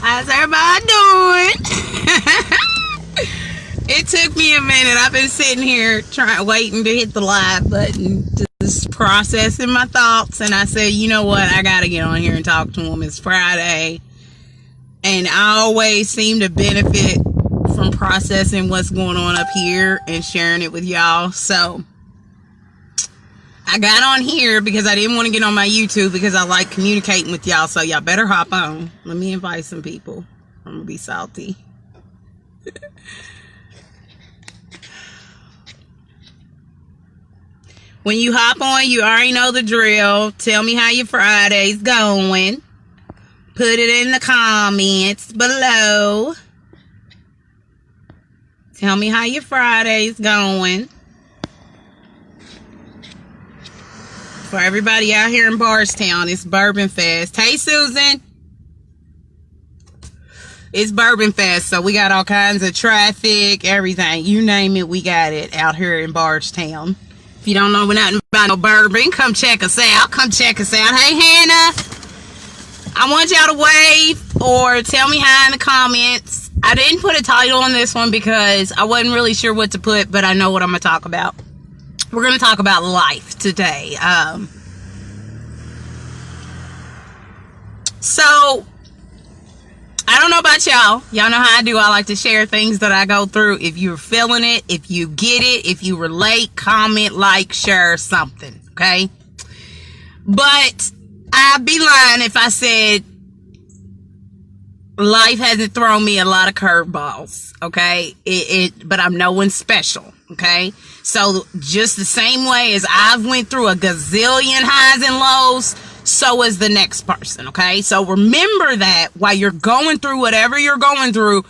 How's everybody doing? It took me a minute. I've been sitting here waiting to hit the live button, just processing my thoughts, and I said, you know what, I gotta get on here and talk to them. It's Friday, and I always seem to benefit from processing what's going on up here and sharing it with y'all. So I got on here because I didn't want to get on my YouTube because I like communicating with y'all. So y'all better hop on. Let me invite some people. I'm gonna be salty. When you hop on, you already know the drill. Tell me how your Friday's going. Put it in the comments below. Tell me how your Friday's going. For everybody out here in Bardstown, it's Bourbon Fest. Hey, Susan. It's Bourbon Fest, so we got all kinds of traffic, everything. You name it, we got it out here in Bardstown. If you don't know nothing about no bourbon, come check us out. Come check us out. Hey, Hannah. I want y'all to wave or tell me hi in the comments. I didn't put a title on this one because I wasn't really sure what to put, but I know what I'm going to talk about. We're going to talk about life today. So, I don't know about y'all. Y'all know how I do. I like to share things that I go through. If you're feeling it, if you get it, if you relate, comment, like, share something, okay? But I'd be lying if I said life hasn't thrown me a lot of curveballs, okay? But I'm no one special, okay? So just the same way as I've went through a gazillion highs and lows, so is the next person, okay? So remember that while you're going through whatever you're going through,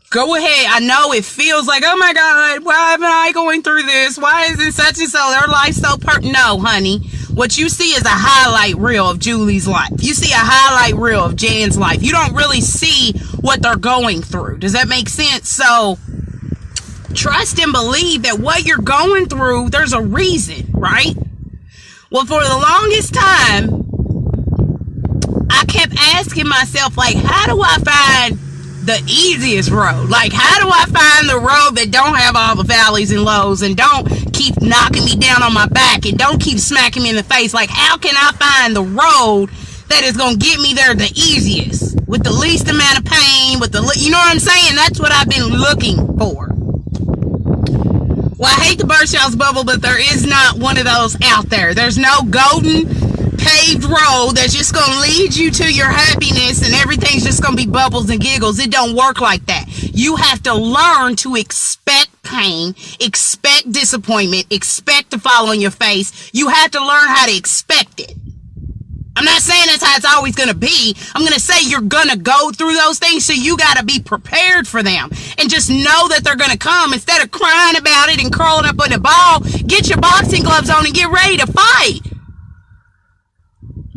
go ahead. I know it feels like, oh my God, why am I going through this? Why is it such and so? Their life's so no, honey. What you see is a highlight reel of Julie's life. You see a highlight reel of Jan's life. You don't really see what they're going through. Does that make sense? So trust and believe that what you're going through, there's a reason, right? Well, for the longest time, I kept asking myself, like, how do I find the easiest road? Like, how do I find the road that don't have all the valleys and lows and don't keep knocking me down on my back and don't keep smacking me in the face? Like, how can I find the road that is going to get me there the easiest with the least amount of pain, with the, you know what I'm saying? That's what I've been looking for. Well, I hate to burst y'all's bubble, but there is not one of those out there. There's no golden paved road that's just going to lead you to your happiness and everything's just going to be bubbles and giggles. It don't work like that. You have to learn to expect pain, expect disappointment, expect to fall on your face. You have to learn how to expect it. I'm not saying that's how it's always going to be. I'm going to say you're going to go through those things, so you got to be prepared for them and just know that they're going to come. Instead of crying about it and curling up on the ball, get your boxing gloves on and get ready to fight.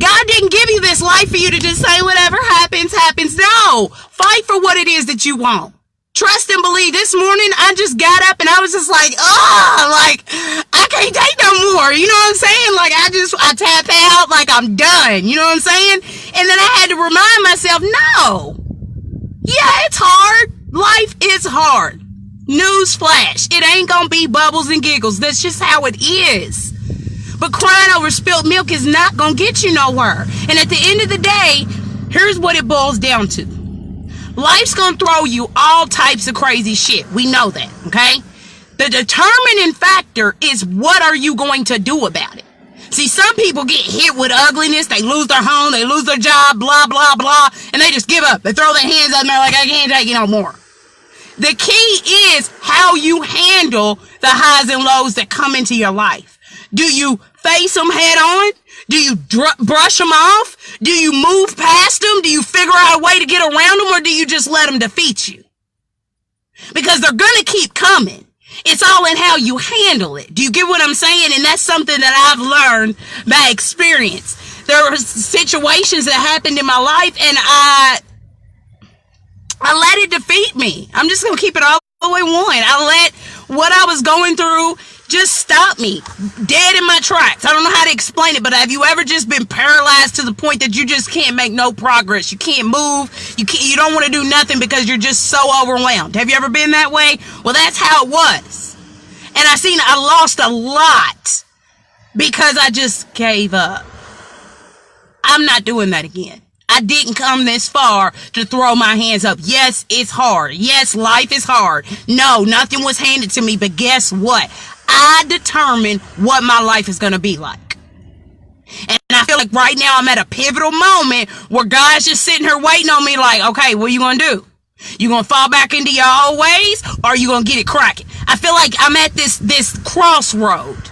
God didn't give you this life for you to just say whatever happens, happens. No, fight for what it is that you want. Trust and believe. This morning, I just got up and I was just like, like, I can't take no more. You know what I'm saying? Like, I tap out, like I'm done. You know what I'm saying? And then I had to remind myself, no. Yeah, it's hard. Life is hard. Newsflash. It ain't gonna be bubbles and giggles. That's just how it is. But crying over spilled milk is not gonna get you nowhere. And at the end of the day, here's what it boils down to. Life's gonna throw you all types of crazy shit. We know that, okay? The determining factor is what are you going to do about it? See, some people get hit with ugliness. They lose their home, they lose their job, blah, blah, blah, and they just give up. They throw their hands up and they're like, I can't take it no more. The key is how you handle the highs and lows that come into your life. Do you face them head on? Do you brush them off? Do you move past them? Do you figure out a way to get around them? Or do you just let them defeat you? Because they're going to keep coming. It's all in how you handle it. Do you get what I'm saying? And that's something that I've learned by experience. There were situations that happened in my life and I let it defeat me. I'm just going to keep it all the way one. I let what I was going through just stopped me dead in my tracks. I don't know how to explain it, but have you ever just been paralyzed to the point that you just can't make no progress? You can't move. You don't want to do nothing because you're just so overwhelmed. Have you ever been that way? Well, that's how it was. And I lost a lot because I just gave up. I'm not doing that again. I didn't come this far to throw my hands up. Yes, it's hard. Yes, life is hard. No, nothing was handed to me, but guess what? I determine what my life is going to be like. And I feel like right now I'm at a pivotal moment where God's just sitting here waiting on me like, okay, what are you going to do? You going to fall back into your old ways, or are you going to get it cracking? I feel like I'm at this crossroad.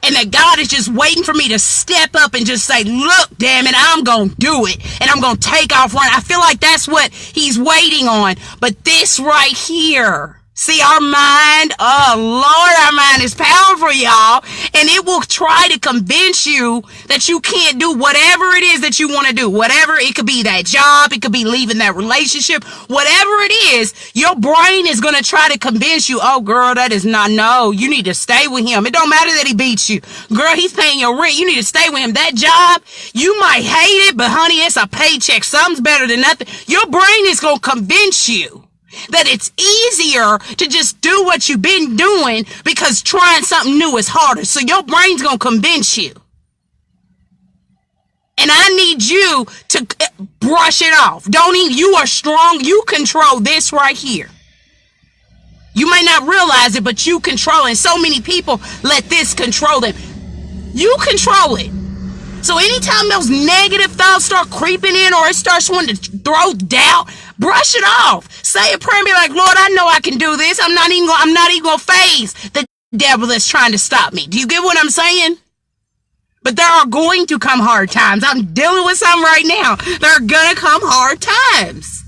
And that God is just waiting for me to step up and just say, look, damn it, I'm going to do it. And I'm going to take off running. I feel like that's what he's waiting on. But this right here, see, our mind, oh Lord, our mind is powerful, y'all. And it will try to convince you that you can't do whatever it is that you want to do. Whatever, it could be that job, it could be leaving that relationship. Whatever it is, your brain is going to try to convince you, oh girl, that is not, no, you need to stay with him. It don't matter that he beats you. Girl, he's paying your rent. You need to stay with him. That job, you might hate it, but honey, it's a paycheck. Something's better than nothing. Your brain is going to convince you that it's easier to just do what you've been doing because trying something new is harder. So your brain's going to convince you. And I need you to brush it off. You are strong. You control this right here. You may not realize it, but you control it. And so many people let this control them. You control it. So anytime those negative thoughts start creeping in, or it starts wanting to throw doubt, brush it off. Say a prayer and be like, Lord, I know I can do this. I'm not even going to face the devil that's trying to stop me. Do you get what I'm saying? But there are going to come hard times. I'm dealing with some right now. There are going to come hard times.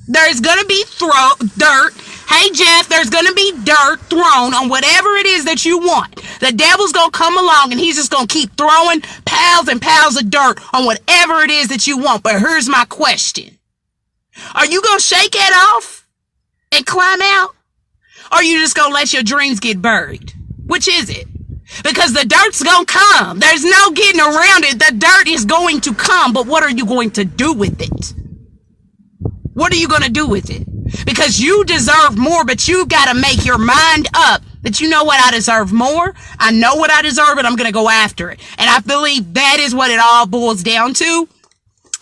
There's going to be dirt. Hey, Jeff, there's going to be dirt thrown on whatever it is that you want. The devil's going to come along and he's just going to keep throwing piles and piles of dirt on whatever it is that you want. But here's my question. Are you going to shake it off and climb out? Or are you just going to let your dreams get buried? Which is it? Because the dirt's going to come. There's no getting around it. The dirt is going to come. But what are you going to do with it? What are you going to do with it? Because you deserve more, but you got to make your mind up that you know what, I deserve more. I know what I deserve, and I'm going to go after it. And I believe that is what it all boils down to,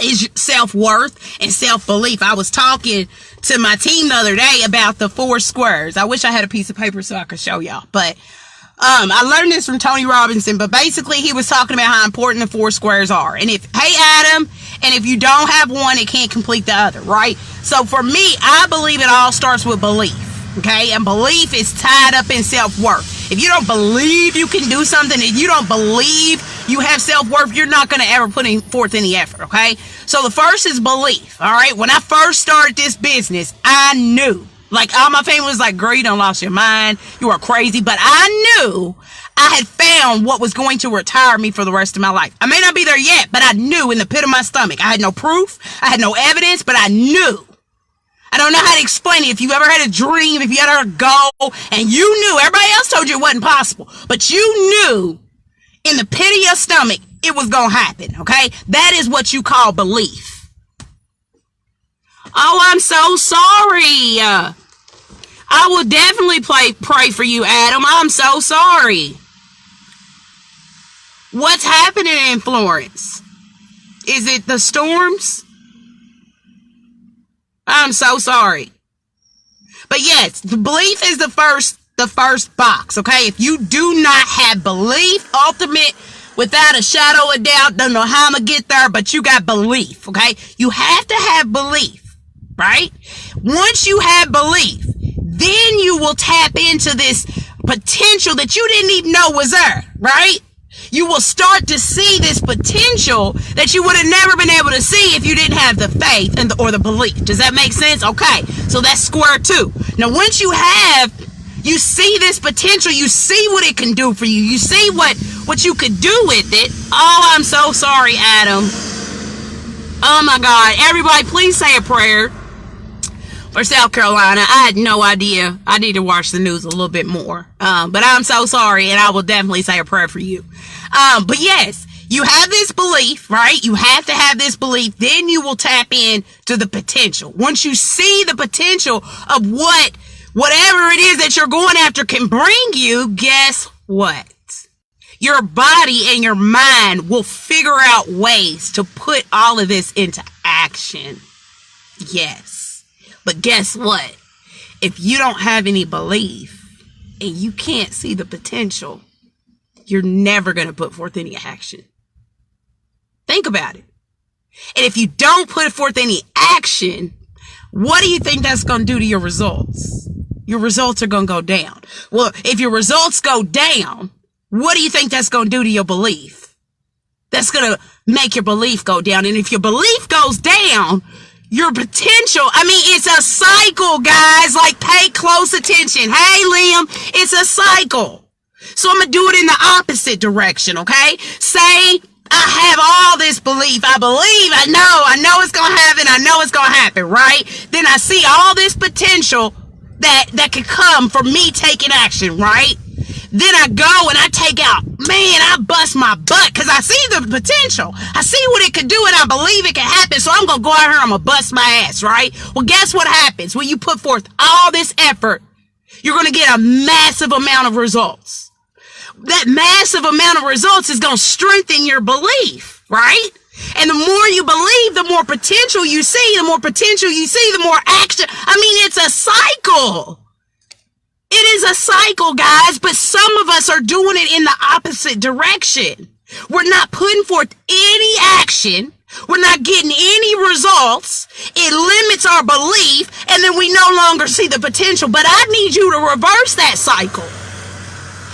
is self-worth and self-belief. I was talking to my team the other day about the 4 squares. I wish I had a piece of paper so I could show y'all, but I learned this from Tony Robinson, but basically he was talking about how important the 4 squares are. And hey, Adam, and if you don't have one, it can't complete the other, right? So for me, I believe it all starts with belief, okay? And belief is tied up in self-worth. If you don't believe you can do something, if you don't believe you have self-worth, you're not going to ever put forth any effort, okay? So the first is belief, all right? When I first started this business, I knew. Like, all my family was like, girl, you done lost your mind. You are crazy. But I knew I had found what was going to retire me for the rest of my life. I may not be there yet, but I knew in the pit of my stomach. I had no proof. I had no evidence, but I knew. I don't know how to explain it. If you ever had a dream, if you had a goal, and you knew, everybody else told you it wasn't possible, but you knew in the pit of your stomach it was going to happen, okay? That is what you call belief. Oh, I'm so sorry. I will definitely pray for you, Adam. I'm so sorry. What's happening in Florence? Is it the storms? I'm so sorry. But yes, the belief is the first box, okay? If you do not have belief, ultimate, without a shadow of doubt, don't know how I'm going to get there, but you got belief, okay? You have to have belief. Right? Once you have belief, then you will tap into this potential that you didn't even know was there, right? You will start to see this potential that you would have never been able to see if you didn't have the faith or the belief. Does that make sense? Okay, so that's square 2. Now, once you see this potential, you see what it can do for you. You see what you could do with it. Oh, I'm so sorry, Adam. Oh my God. Everybody, please say a prayer. or South Carolina. I had no idea. I need to watch the news a little bit more. But I'm so sorry, and I will definitely say a prayer for you. But yes, you have this belief, right? You have to have this belief. Then you will tap in to the potential. Once you see the potential of whatever it is that you're going after can bring you, guess what? Your body and your mind will figure out ways to put all of this into action. Yes. But guess what? If you don't have any belief and you can't see the potential, you're never going to put forth any action. Think about it. And if you don't put forth any action, what do you think that's going to do to your results? Your results are going to go down. Well, if your results go down, what do you think that's going to do to your belief? That's going to make your belief go down. And if your belief goes down, your potential, it's a cycle, guys. Like, pay close attention. Hey, Liam, it's a cycle. So I'm going to do it in the opposite direction, okay? Say, I have all this belief. I believe, I know it's going to happen. I know it's going to happen, right? Then I see all this potential that could come from me taking action, right? Then I go and I take out, I bust my butt because I see the potential. I see what it could do and I believe it can happen. So I'm going to go out here, I'm going to bust my ass, right? Well, guess what happens? When you put forth all this effort, you're going to get a massive amount of results. That massive amount of results is going to strengthen your belief, right? And the more you believe, the more potential you see. The more potential you see, the more action. It's a cycle. It is a cycle, guys, but some of us are doing it in the opposite direction. We're not putting forth any action. We're not getting any results. It limits our belief, and then we no longer see the potential. But I need you to reverse that cycle.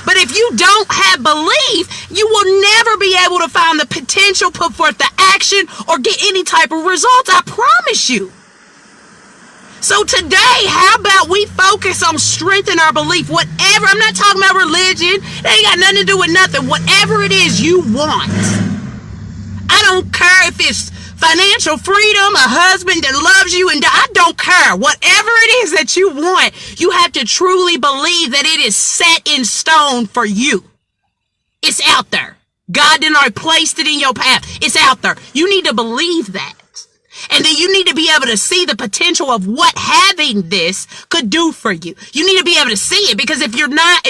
But if you don't have belief, you will never be able to find the potential, put forth the action, or get any type of results. I promise you. So today, how about we focus on strengthening our belief? Whatever, I'm not talking about religion. It ain't got nothing to do with nothing. Whatever it is you want. I don't care if it's financial freedom, a husband that loves you, and I don't care. Whatever it is that you want, you have to truly believe that it is set in stone for you. It's out there. God didn't already placed it in your path. It's out there. You need to believe that. And then you need to be able to see the potential of what having this could do for you. You need to be able to see it, because if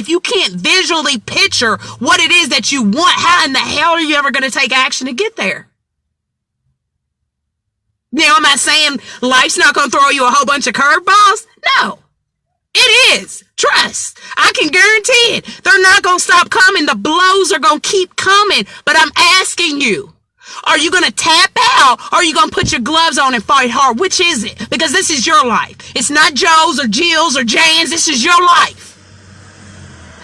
you can't visually picture what it is that you want, how in the hell are you ever going to take action to get there? Now, am I saying life's not going to throw you a whole bunch of curveballs? No, it is. Trust. I can guarantee it. They're not going to stop coming. The blows are going to keep coming. But I'm asking you, are you going to tap out, or are you going to put your gloves on and fight hard? Which is it? Because this is your life. It's not Joe's or Jill's or Jan's. This is your life.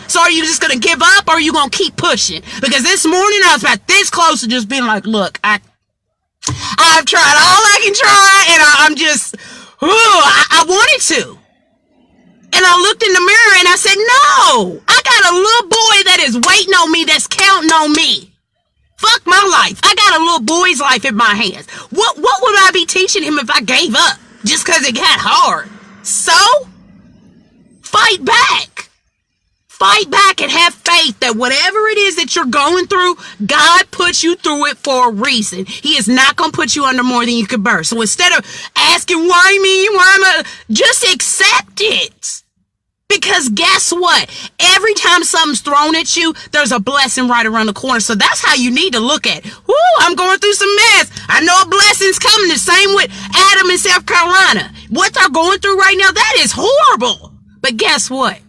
So are you just going to give up, or are you going to keep pushing? Because this morning I was about this close to just being like, look, I've tried all I can try, and I wanted to. And I looked in the mirror and I said, no, I got a little boy that is waiting on me, that's counting on me. Fuck my life. I got a little boy's life in my hands. What would I be teaching him if I gave up just because it got hard? So, fight back. Fight back and have faith that whatever it is that you're going through, God puts you through it for a reason. He is not going to put you under more than you can bear. So instead of asking, why me? Why am I? Just accept it. Because guess what? Every time something's thrown at you, there's a blessing right around the corner. So that's how you need to look at it. Woo, I'm going through some mess. I know a blessing's coming. The same with Adam in South Carolina. What they're going through right now, that is horrible. But guess what?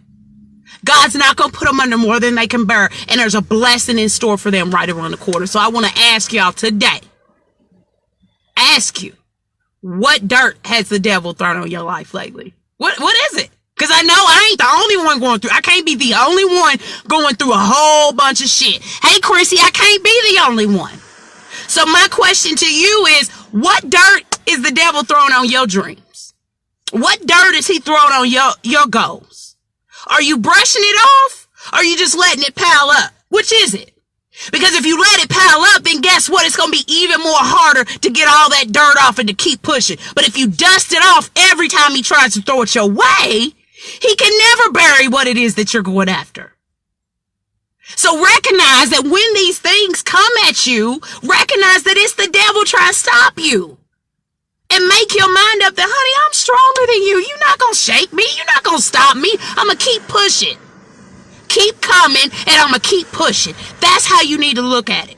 God's not going to put them under more than they can bear. And there's a blessing in store for them right around the corner. So I want to ask y'all today. Ask you, what dirt has the devil thrown on your life lately? What is it? Because I know I ain't the only one going through. I can't be the only one going through a whole bunch of shit. Hey, Chrissy, I can't be the only one. So my question to you is, what dirt is the devil throwing on your dreams? What dirt is he throwing on your goals? Are you brushing it off? Or are you just letting it pile up? Which is it? Because if you let it pile up, then guess what? It's going to be even more harder to get all that dirt off and to keep pushing. But if you dust it off every time he tries to throw it your way, he can never bury what it is that you're going after. So recognize that when these things come at you, recognize that it's the devil trying to stop you. And make your mind up that, honey, I'm stronger than you. You're not going to shake me. You're not going to stop me. I'm going to keep pushing. Keep coming, and I'm going to keep pushing. That's how you need to look at it.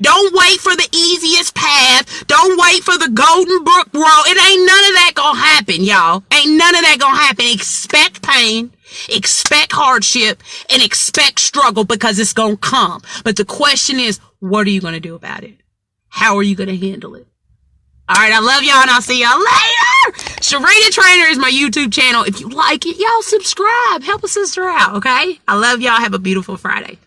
Don't wait for the easiest path. Don't wait for the golden brook road. It ain't none of that going to happen, y'all. Ain't none of that going to happen. Expect pain, expect hardship, and expect struggle because it's going to come. But the question is, what are you going to do about it? How are you going to handle it? All right, I love y'all, and I'll see y'all later. Sharita Trainer is my YouTube channel. If you like it, y'all subscribe. Help a sister out, okay? I love y'all. Have a beautiful Friday.